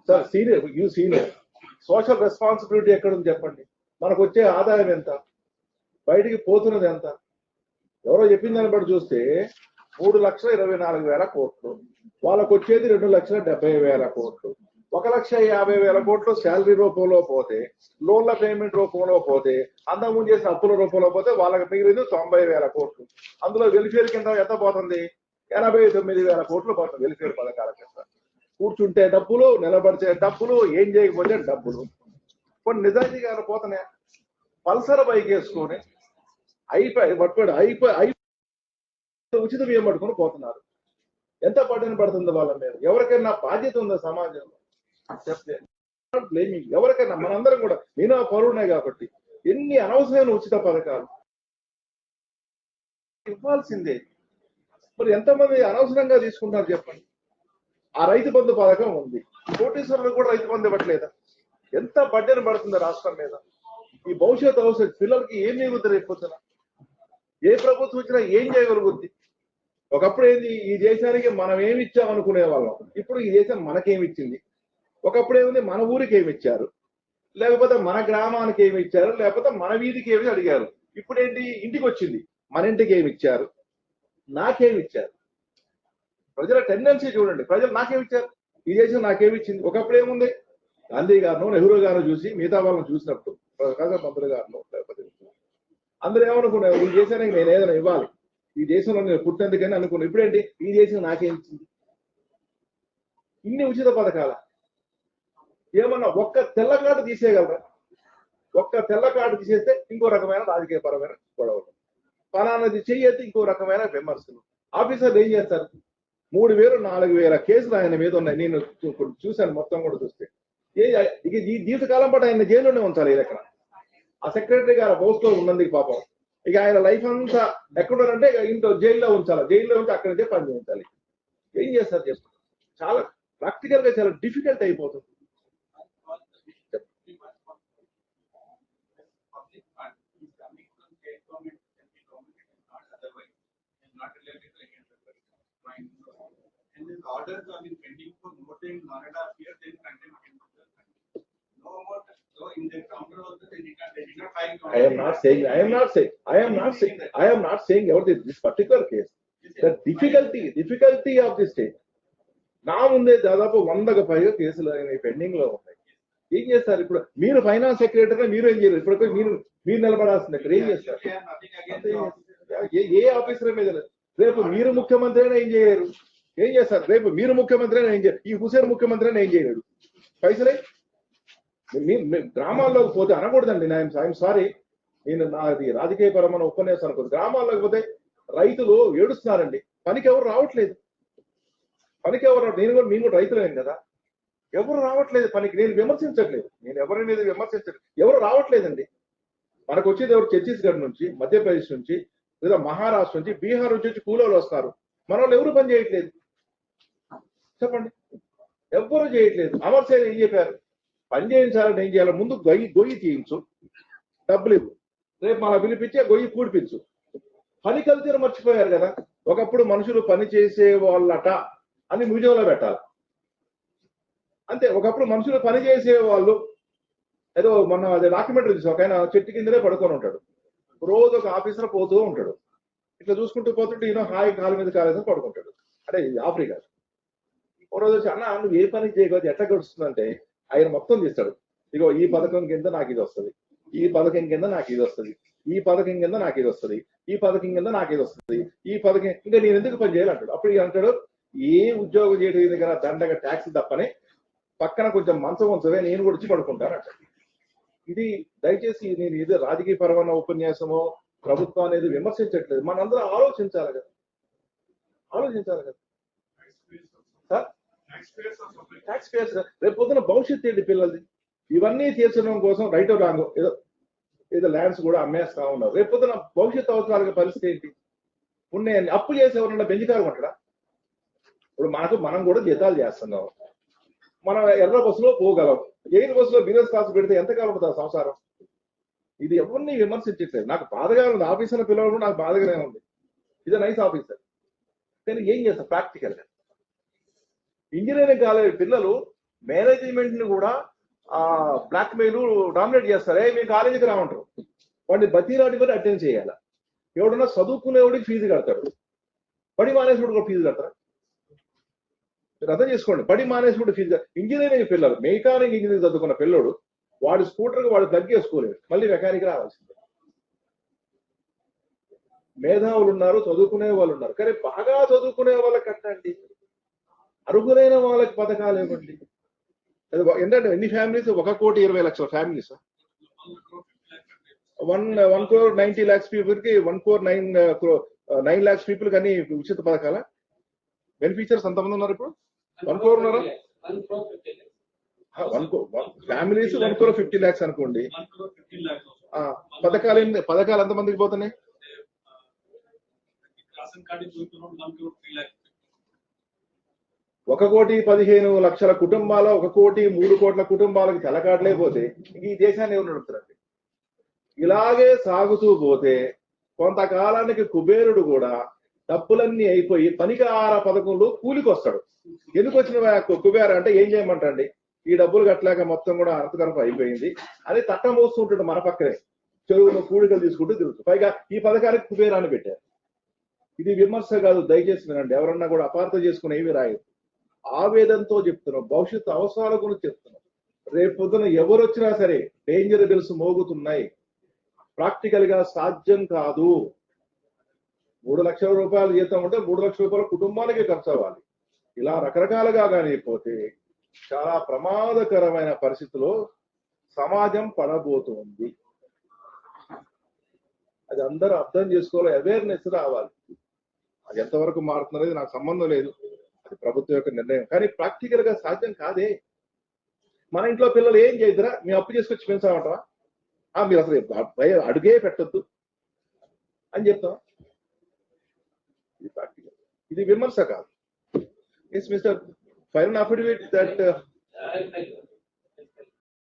Sir senior social responsibility ఎక్కడ ఉంది చెప్పండి. మనకు వచ్చే ఆదాయం ఎంత, బయటికి పోతున్నది ఎంత? ఎవరో చెప్పిన దాన్ని బట్టి చూస్తే 3,24,000 కోట్లు, వాళ్ళకు వచ్చేది 2,70,000 కోట్లు. 1,50,000 కోట్లు శాలరీ రూపంలో పోతే, లోన్ల పేమెంట్ రూపంలో పోతే, అంతకుముందు చేసిన అప్పుల రూపంలో పోతే వాళ్ళకి మిగిలింది 90,000 కోట్లు. అందులో వెల్ఫేర్ కింద ఎంత పోతుంది? 89,000 కోట్లు పోతుంది వెల్ఫేర్ పథకాల కింద. కూర్చుంటే డబ్బులు, నిలబడితే డబ్బులు, ఏం చేయకపోతే డబ్బులు. కొన్ని నిజాయితీగా పోతున్నాయి. పల్సర్ బైక్ వేసుకొని అయిపోయి ఉచిత బియ్యం పట్టుకొని పోతున్నారు. ఎంత పడిన పడుతుంది వాళ్ళ మీద? ఎవరికైనా బాధ్యత ఉందా సమాజంలో చెప్తే? బ్లేమింగ్ ఎవరికైనా, మనందరం కూడా, నేను పౌరుడే కాబట్టి ఎన్ని అనవసరమైన ఉచిత పథకాలు ఇవ్వాల్సిందే. మరి ఎంతమంది అనవసరంగా తీసుకుంటారు చెప్పండి? ఆ రైతు బంధు పథకం ఉంది, కోటీశ్వరులు కూడా రైతు బంధు ఇవ్వట్లేదా? ఎంత బడ్డెను పడుతుంది రాష్ట్రం మీద? ఈ భవిష్యత్తు పిల్లలకి ఏం మిగులుతుంది? రేపొద్దున ఏ ప్రభుత్వం వచ్చినా ఏం చేయగలుగుద్ది? ఒకప్పుడు ఏంది, ఈ దేశానికి మనం ఏమి ఇచ్చాం అనుకునే వాళ్ళం. ఇప్పుడు ఈ దేశం మనకేమిచ్చింది? ఒకప్పుడు ఏముంది, మన ఊరికి ఏమి ఇచ్చారు, లేకపోతే మన గ్రామానికి ఏమి ఇచ్చారు, లేకపోతే మన వీధికి ఏమి అడిగారు. ఇప్పుడు ఏంటి, ఇంటికి వచ్చింది, మన ఇంటికి ఏమి ఇచ్చారు, నాకేమి ఇచ్చారు. ప్రజల టెండెన్సీ చూడండి, ప్రజలు నాకేమి ఇచ్చారు, ఈ దేశం నాకేమి ఇచ్చింది. ఒకప్పుడు ఏముంది, గాంధీ గారిను, నెహ్రూ గారిని చూసి మిగతా వాళ్ళని చూసినప్పుడు, మంత్రులు గారిను, లేకపోతే అందరూ ఏమనుకున్నారు, ఈ దేశానికి నేను ఏదైనా ఇవ్వాలి, ఈ దేశంలో నేను పుట్టినందుకని అనుకున్నాను. ఇప్పుడేంటి, ఈ దేశం నాకేం ఇచ్చింది? ఇన్ని ఉచిత పథకాల? ఏమన్నా ఒక్క తెల్ల కార్డు తీసేయగలరా? ఒక్క తెల్ల కార్డు తీసేస్తే ఇంకో రకమైన రాజకీయపరమైన గొడవలు, ఫలానాది చెయ్యొద్దు ఇంకో రకమైన విమర్శలు. ఆఫీసర్లు ఏం చేస్తారు? 3,000 4,000 కేసులు ఆయన మీద ఉన్నాయి. నేను చూశాను, మొత్తం కూడా చూస్తే ఇక ఈ జీవితకాలం పాటు ఆయన జైల్లోనే ఉంచాలి. ఈ లెక్కన ఆ సెక్రటరీ గారు పోస్ట్ లో ఉన్నందుకు పాపం ఇక ఆయన లైఫ్ అంతా ఎక్కడున్నారంటే ఇంట్లో జైల్లో ఉంచాలి, జైల్లో ఉంచి అక్కడి నుంచే పని చేయించాలి. ఏం చేస్తారు చెప్పు? చాలా ప్రాక్టికల్ గా చాలా డిఫికల్ట్ అయిపోతుంది. Orders have been pending for more than 1.5 years. Then contempt no more. So in the counter also they did not file. I am not saying about this particular case. The difficulty of the state. నా ముందే దాదాపు 100కు పైగా కేసులు pending లో ఉన్నాయి. ఏం చేస్తారు ఇప్పుడు? మీరు ఫైనాన్స్ సెక్రటరీ, మీరు ఏం చేయరు? ఇప్పుడు మీరు నిలబడాల్సింది ఇక్కడ ఏం చేస్తారు? ఏ ఆఫీసర్ మీద? రేపు మీరు ముఖ్యమంత్రి అయినా ఏం చేయరు? ఏం చేస్తారు? రేపు మీరు ముఖ్యమంత్రి అయినా ఏం చేయరు? ఈ హుసేన్ ముఖ్యమంత్రి అయినా ఏం చేయలేడు? పైసలే గ్రామాల్లోకి పోతే అనకూడదండి. ఐఎమ్ సారీ, నేను నాది రాజకీయపరమైన ఉపన్యాసం అనుకోదు. గ్రామాల్లోకి పోతే రైతులు ఏడుస్తున్నారండి, పనికి ఎవరు రావట్లేదు. నేను కూడా రైతులేను కదా, ఎవరు రావట్లేదు పనికి. నేను విమర్శించట్లేదు, నేను ఎవరి మీద విమర్శించట్లేదు, ఎవరు రావట్లేదండి. మనకు వచ్చేది ఎవరు? ఛత్తీస్గఢ్ నుంచి, మధ్యప్రదేశ్ నుంచి, లేదా మహారాష్ట్ర నుంచి, బీహార్ నుంచి కూలోళ్ళు వస్తారు. మన వాళ్ళు ఎవరు పని చేయట్లేదు చెప్పండి? ఎవ్వరూ చేయట్లేదు. అమర్ సేన్ ఏం చెప్పారు? పని చేయించాలని ఏం చేయాలి? ముందు గొయ్యి తీయించు, డబ్బులు ఇవ్వు, రేపు మన పిలిపించే గొయ్యి కూడిపించు. పని కల్తీని మర్చిపోయారు కదా. ఒకప్పుడు మనుషులు పని చేసే వాళ్ళట అని మ్యూజియంలో పెట్టాలి అంతే. ఒకప్పుడు మనుషులు పని చేసే వాళ్ళు ఏదో మొన్న అదే డాక్యుమెంటరీ చూసి ఒక ఆయన చెట్టు కిందనే పడుకొని ఉంటాడు, రోజు ఒక ఆఫీసర్ పోతూ ఉంటాడు, ఇట్లా చూసుకుంటూ పోతుంటే ఈయన హాయి కాలు మీద కాలేదని పడుకుంటాడు. అంటే ఆఫ్రికా. ఓ రోజు వచ్చి, అన్న నువ్వు ఏ పని చేయకపోతే ఎట్లా గడుస్తుందంటే ఆయన మొత్తం తీస్తాడు. ఇగో ఈ పథకం కింద నాకు ఇది వస్తుంది, ఈ పథకం కింద నాకు ఇది వస్తుంది, ఈ పథకం కింద నాకు ఇది వస్తుంది, ఈ పథకం కింద నాకు ఇది వస్తుంది, ఈ పథకం ఇంకా నేను ఎందుకు పని చేయాలంటాడు. అప్పుడు అంటాడు, ఏ ఉద్యోగం చేయడం దగ్గర దండగా ట్యాక్స్ తప్పని పక్కన కొంచెం మంచం ఉంచవే, నేను కూడా వచ్చి పడుకుంటాను అంటాడు. ఇది దయచేసి నేను ఇది రాజకీయ పరమైన ఉపన్యాసమో ప్రభుత్వం అనేది విమర్శించట్లేదు, మనందరం ఆలోచించాలి కదా. సార్ ట్యాక్స్ పేయర్స్ రేపు పొద్దున భవిష్యత్తు ఏంటి పిల్లలది? ఇవన్నీ తీర్చడం కోసం రైట్ రాంగో ఏదో ల్యాండ్స్ కూడా అమ్మేస్తా ఉన్నారు. రేపు పొద్దున భవిష్యత్తు అవసరాల పరిస్థితి ఏంటి? ఉన్నాయని అప్పు చేసి ఎవరన్నా బెంజికారు ఉంటాడా? ఇప్పుడు మనం కూడా జీతాలు చేస్తున్నాం, మనం ఎర్ర బస్సులో పోగలం, ఎయిర్ బస్సులో బిజినెస్ క్లాస్ పెడితే ఎంతకాలం ఉంటుంది సంసారం? ఇది ఎవరిని విమర్శించట్లేదు. నాకు బాధగా ఉంది, ఆఫీసర్ పిల్లలు నాకు బాధగానే ఉంది. ఇది నైస్ ఆఫీసర్, కానీ ఏం చేస్తారు ప్రాక్టికల్ గా? ఇంజనీరింగ్ కాలేజ్ పిల్లలు మేనేజ్మెంట్ ని కూడా బ్లాక్ మెయిల్ డామినేట్ చేస్తారు. మీ కాలేజీకి రామంటారు. వాడిని బతీరాడి కూడా అటెండ్ చేయాలి. ఎవడన్నా చదువుకునేవాడికి ఫీజు కడతాడు, పడి మానేసుడు కూడా ఫీజు కడతారు. మీరు అర్థం చేసుకోండి. పడి మానేసుడు ఫీజు. ఇంజనీరింగ్ పిల్లలు, మెకానిక్ ఇంజనీరింగ్ చదువుకున్న పిల్లడు వాడి స్కూటర్కి వాడు తగ్గేసుకోలేడు, మళ్ళీ మెకానిక్ రావాల్సిందే. మేధావులు ఉన్నారు, చదువుకునే వాళ్ళు ఉన్నారు, కానీ బాగా చదువుకునే వాళ్ళకి కట్టండి, అరుగులైన వాళ్ళకి పథకాలు ఇవ్వండి. ఏంటంటే ఎన్ని ఫ్యామిలీస్? 1,20,00,000 ఫ్యామిలీస్, 1,90,00,000 పీపుల్ కి 1,9 lakhs పీపుల్ కానీ ఉచిత పథకాల బెనిఫిషియర్స్ అంతమంది ఉన్నారు. ఇప్పుడు 1 crore ఉన్నారా? ఫ్యామిలీస్ 1,50 lakhs అనుకోండి. పథకాలు ఎంతమందికి పోతున్నాయి? 1,15,00,000 కుటుంబాల 1,03,00,00,000 కుటుంబాలకు తెలకాట్లేకపోతే ఇంక ఈ దేశాన్ని ఎవరు నడుపుతారండి? ఇలాగే సాగుతూ పోతే కొంతకాలానికి కుబేరుడు కూడా డబ్బులన్నీ అయిపోయి పనికార పథకంలో కూలికొస్తాడు. ఎందుకు వచ్చిన కుబేర అంటే ఏం చేయమంటండి, ఈ డబ్బులు కట్టలేక మొత్తం కూడా అర్థకరప అయిపోయింది అని తట్ట మోస్తుంటాడు. మన పక్కనే చెరువులో కూడికలు తీసుకుంటూ తిరుగుతుంది. పైగా ఈ పథకానికి కుబేరాన్ని పెట్టారు. ఇది విమర్శ కాదు, దయచేసి వినండి. ఎవరన్నా కూడా అపార్థం చేసుకుని ఏమీ రాయదు. ఆవేదనతో చెప్తున్నాం, భవిష్యత్తు అవసరాల గురించి చెప్తున్నాం. రేపు పొద్దున ఎవరు వచ్చినా సరే డేంజర్ బెల్స్ మోగుతున్నాయి. ప్రాక్టికల్ గా సాధ్యం కాదు. 3 లక్షల రూపాయలు జీతం ఉంటే 3 లక్షల రూపాయల కుటుంబానికి ఖర్చు అవ్వాలి. ఇలా రకరకాలుగా కానీ పోతే చాలా ప్రమాదకరమైన పరిస్థితిలో సమాజం పడబోతోంది. అది అందరూ అర్థం చేసుకోవాలి, అవేర్నెస్ రావాలి. అది ఎంతవరకు మారుతున్నది నాకు సంబంధం లేదు, అది ప్రభుత్వం యొక్క నిర్ణయం. కానీ ప్రాక్టికల్ గా సాధ్యం కాదే. మన ఇంట్లో పిల్లలు ఏం చేద్దరా, మేము అప్పు చేసుకొచ్చి పెంచామంటావా? మీరు అసలు అడుగే పెట్టద్దు అని చెప్తాం. ఇది ప్రాక్టికల్, ఇది విమర్శ కాదు. Yes, Mr. File an affidavit that